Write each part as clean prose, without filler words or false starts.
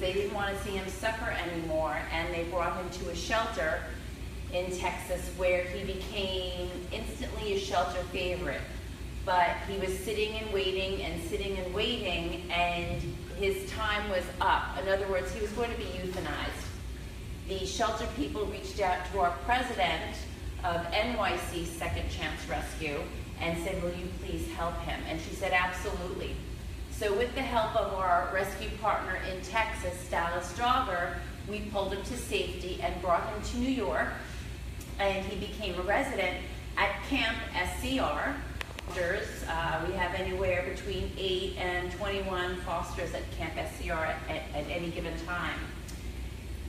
they didn't want to see him suffer anymore, and they brought him to a shelter in Texas where he became instantly a shelter favorite. But he was sitting and waiting and sitting and waiting, and his time was up. In other words, he was going to be euthanized. The shelter people reached out to our president of NYC Second Chance Rescue and said, will you please help him? And she said, absolutely. So with the help of our rescue partner in Texas, Dallas Dogger, we pulled him to safety and brought him to New York, and he became a resident at Camp SCR. We have anywhere between 8 and 21 fosters at Camp SCR at any given time.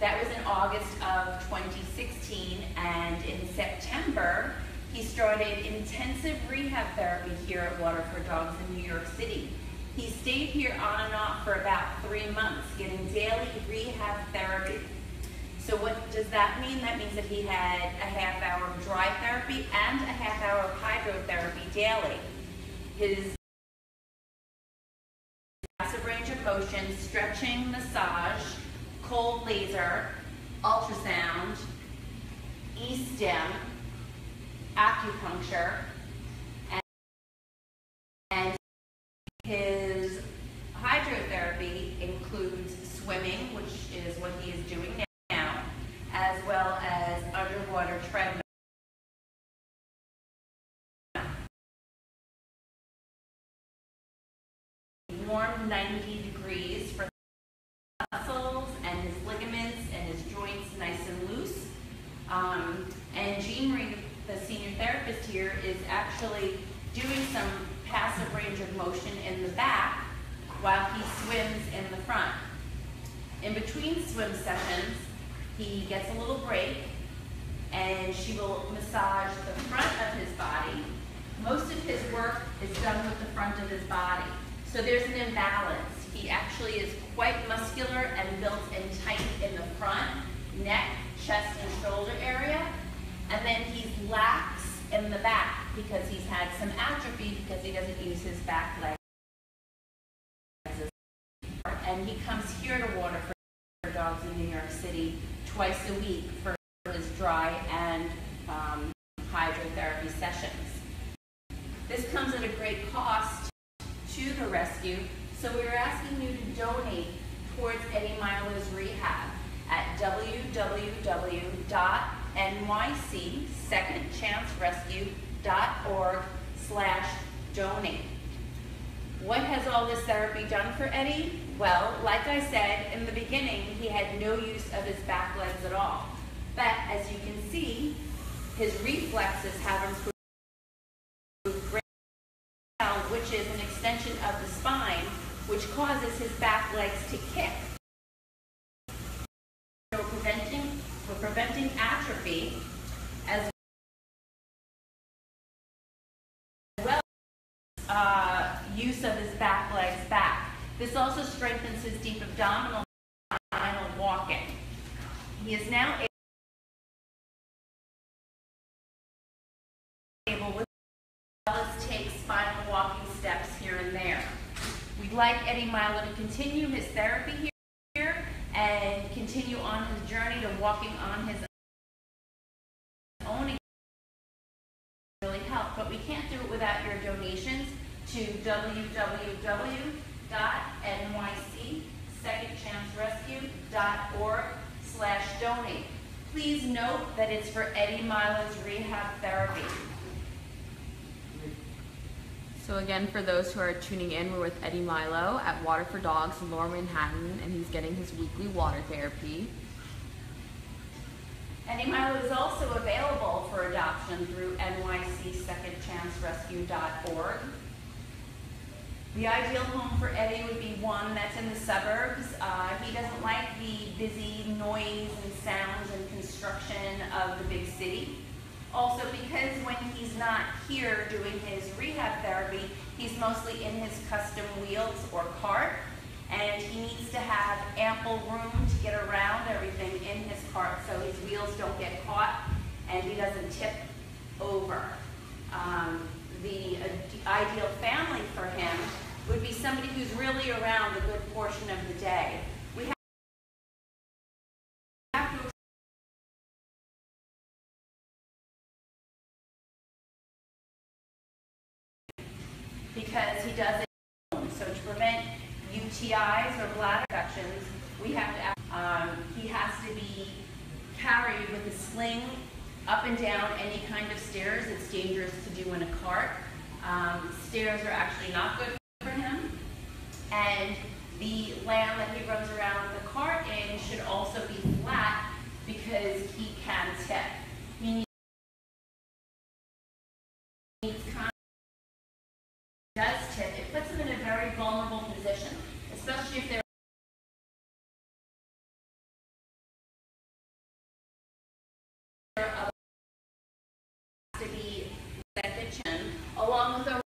That was in August of 2016, and in September, he started intensive rehab therapy here at Water for Dogs in New York City. He stayed here on and off for about 3 months, getting daily rehab therapy. So what does that mean? That means that he had a half-hour of dry therapy and a half-hour of hydrotherapy daily. His massive range of motion, stretching, massage, cold laser, ultrasound, e-stim, acupuncture, and his hydrotherapy includes swimming, which is what he is doing now, as well as underwater treadmill. Warm 90 degrees for muscles and his ligaments and his joints nice and loose. And Jean Marie, the senior therapist here, is actually doing some passive range of motion in the back while he swims in the front. In between swim sessions, he gets a little break, and she will massage the front of his body. Most of his work is done with the front of his body. So there's an imbalance. He actually is quite muscular and built and tight in the front, neck, chest, and shoulder area. And then he's lax in the back because he's had some atrophy because he doesn't use his back legs. And he comes here to Water for Dogs in New York City twice a week for his dry and hydrotherapy sessions. This comes at a great cost to the rescue, so we're asking you to donate towards Eddie Milo's rehab at www.nycsecondchancerescue.org/donate. What has all this therapy done for Eddie? Well, like I said, in the beginning, he had no use of his back legs at all. But as you can see, his reflexes have improved greatly, which is an extension of the spine, which causes his back legs to kick. So we're preventing atrophy as well as use of his back legs back. This also strengthens his deep abdominal spinal walking. He is now able to take spinal walking steps here and there. We'd like Eddie Milo to continue his therapy here and continue on his journey to walking on his own. Really help, but we can't do it without your donations to www.nycsecondchancerescue.org/donate. Please note that it's for Eddie Milo's rehab therapy. So again, for those who are tuning in, we're with Eddie Milo at Water for Dogs in Lower Manhattan, and he's getting his weekly water therapy. Eddie Milo is also available for adoption through nycsecondchancerescue.org. The ideal home for Eddie would be one that's in the suburbs. He doesn't like the busy noise and sounds and construction of the big city. Also, because when he's not here doing his rehab therapy, he's mostly in his custom wheels or cart, and he needs to have ample room to get around everything in his cart so his wheels don't get caught and he doesn't tip over. The ideal family for him would be somebody who's really around a good portion of the day. because he does it alone. So to prevent UTIs or bladder infections, we have to, he has to be carried with a sling up and down any kind of stairs. It's dangerous to do in a cart. Stairs are actually not good for him. And the land that he runs around the cart in should also be flat because he can tip. He needs does tip. It puts him in a very vulnerable position, especially if they're to be second chin, along with over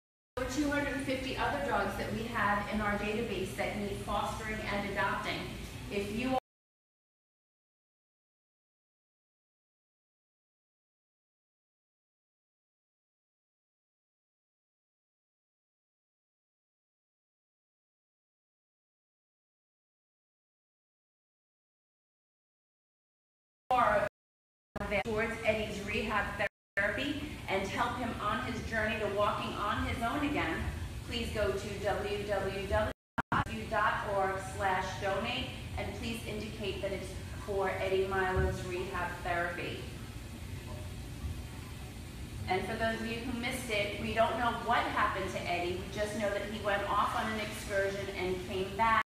250 other dogs that we have in our database that need fostering and adopting. If you are towards Eddie's rehab therapy and help him on his journey to walking on his own again, please go to www.org/donate and please indicate that it's for Eddie Milo's rehab therapy. And for those of you who missed it, we don't know what happened to Eddie. We just know that he went off on an excursion and came back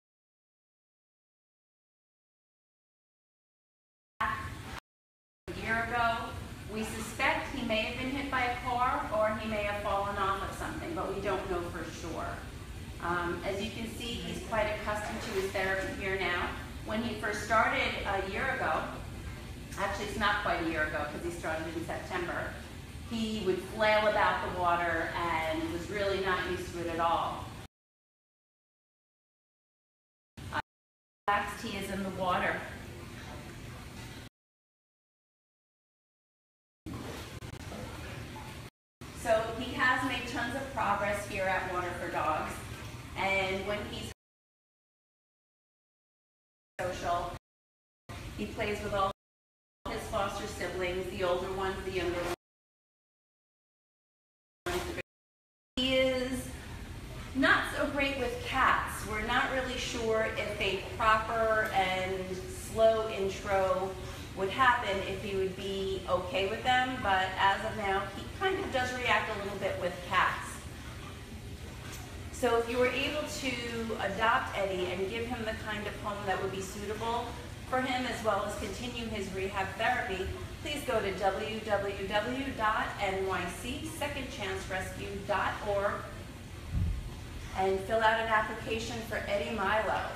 a year ago. We suspect he may have been hit by a car or he may have fallen off of something, but we don't know for sure. As you can see, he's quite accustomed to his therapy here now. When he first started a year ago, actually it's not quite a year ago because he started in September, he would flail about the water and was really not used to it at all. Relaxed he is in the water. So he has made tons of progress here at Water for Dogs, and when he's social, he plays with all his foster siblings, the older ones, the younger ones. He is not so great with cats. We're not really sure if a proper and slow intro would happen, if he would be okay with them, but as of now, he kind of does react a little bit with cats. So if you were able to adopt Eddie and give him the kind of home that would be suitable for him, as well as continue his rehab therapy, please go to www.nycsecondchancerescue.org and fill out an application for Eddie Milo.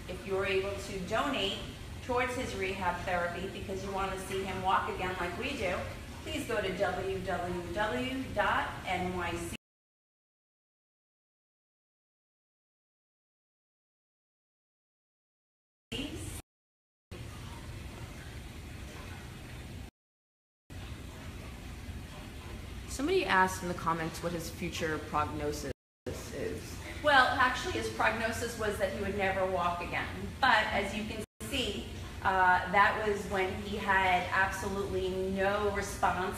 If you're able to donate towards his rehab therapy because you want to see him walk again like we do, please go to www.nyc. Somebody asked in the comments what his future prognosis is. Well, actually his prognosis was that he would never walk again. But as you can see, that was when he had absolutely no response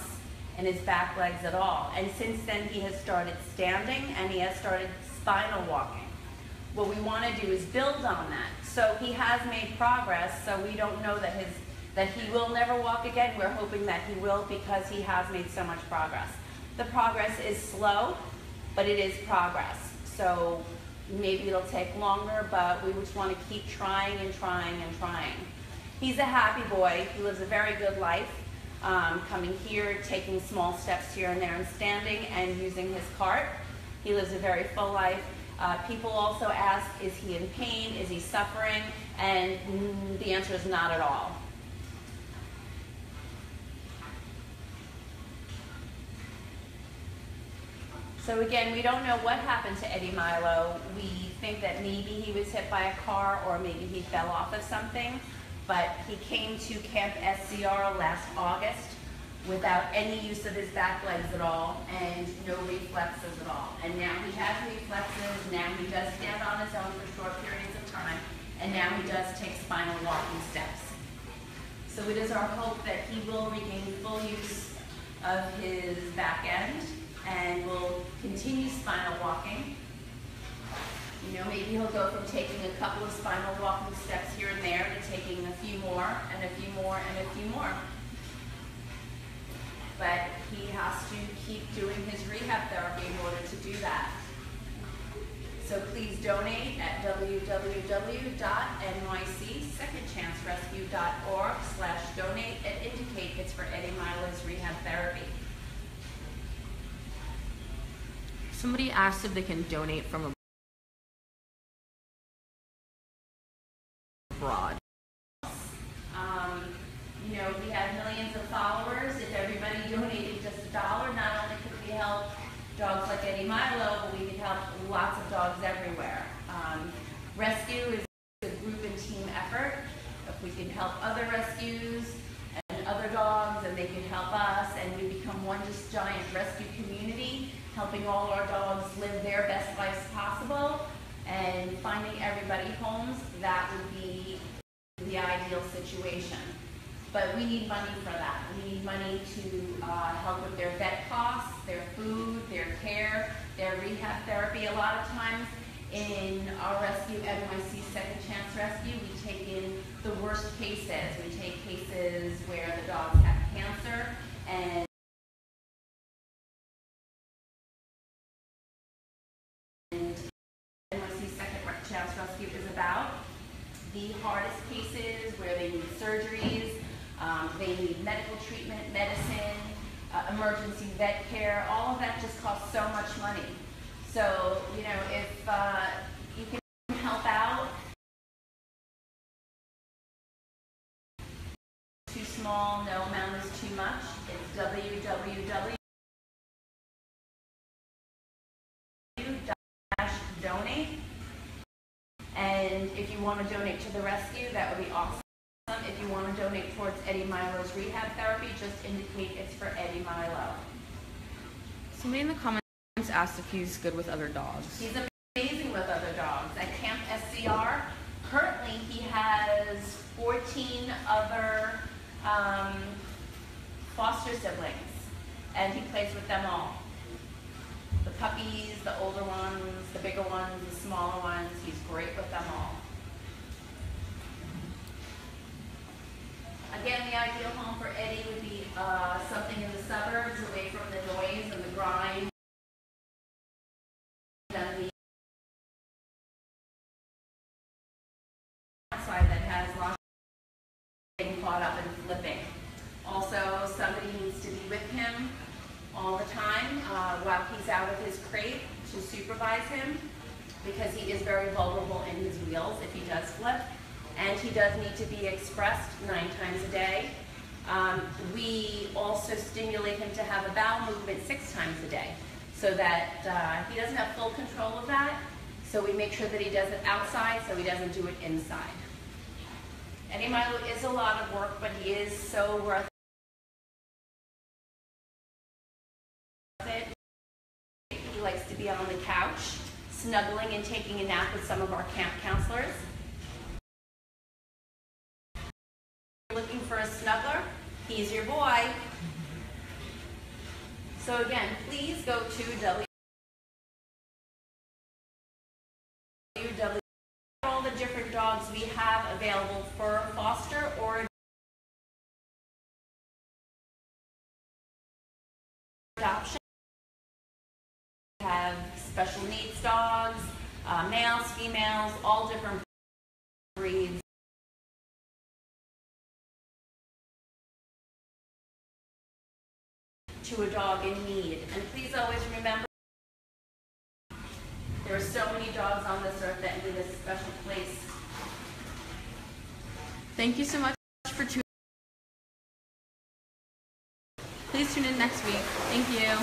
in his back legs at all. And since then he has started standing and he has started spinal walking. What we want to do is build on that. So he has made progress, so we don't know that he will never walk again. We're hoping that he will because he has made so much progress. The progress is slow, but it is progress. So maybe it'll take longer, but we just want to keep trying and trying and trying. He's a happy boy. He lives a very good life, coming here, taking small steps here and there, and standing and using his cart. He lives a very full life. People also ask, is he in pain? Is he suffering? And the answer is not at all. So again, we don't know what happened to Eddie Milo. We think that maybe he was hit by a car or maybe he fell off of something. But he came to Camp SCR last August without any use of his back legs at all and no reflexes at all. And now he has reflexes, now he does stand on his own for short periods of time, and now he does take spinal walking steps. So it is our hope that he will regain full use of his back end and we'll continue spinal walking. You know, maybe he'll go from taking a couple of spinal walking steps here and there to taking a few more and a few more and a few more. But he has to keep doing his rehab therapy in order to do that. So please donate at www.nycsecondchancerescue.org/donate and indicate it's for Eddie Milo's rehab therapy. Somebody asked if they can donate from abroad. You know, we have millions of followers. If everybody donated just $1, not only could we help dogs like Eddie Milo, but we could help lots of dogs everywhere. Rescue is a group and team effort. If we can help other rescues and other dogs, and they can help us, and we become one just giant rescue community, helping all our dogs live their best lives possible, and finding everybody homes, that would be the ideal situation. But we need money for that. We need money to help with their vet costs, their food, their care, their rehab therapy. A lot of times in our rescue, NYC Second Chance Rescue, we take in the worst cases. We take cases where the dogs have cancer, and NYC Second Chance Rescue is about the hardest cases where they need surgeries, they need medical treatment, medicine, emergency vet care. All of that just costs so much money. So, you know, if you can help out, too small, no amount is too much. It's www.donate. And if you want to donate to the rescue, that would be awesome. If you want to donate towards Eddie Milo's rehab therapy, just indicate it's for Eddie Milo. Somebody in the comments asked if he's good with other dogs. He's amazing with other dogs. At Camp SCR, currently he has 14 other foster siblings, and he plays with them all. The puppies, the older ones, the bigger ones, the smaller ones, he's great with them all. Again, the ideal home for Eddie would be something in the suburbs, away from the noise and the grime. And the outside that has lots of getting caught up and flipping. Also, somebody needs to be with him all the time while he's out of his crate to supervise him, because he is very vulnerable in his wheels if he does flip. And he does need to be expressed 9 times a day. We also stimulate him to have a bowel movement 6 times a day, so that he doesn't have full control of that. So we make sure that he does it outside, so he doesn't do it inside. Eddie Milo is a lot of work, but he is so worth it. He likes to be on the couch, snuggling and taking a nap with some of our camp counselors. Looking for a snuggler, he's your boy. So again, please go to all the different dogs we have available for foster or adoption. We have special needs dogs, males, females, all different breeds. To a dog in need. And please always remember, there are so many dogs on this earth that need a special place. Thank you so much for tuning in. Please tune in next week. Thank you.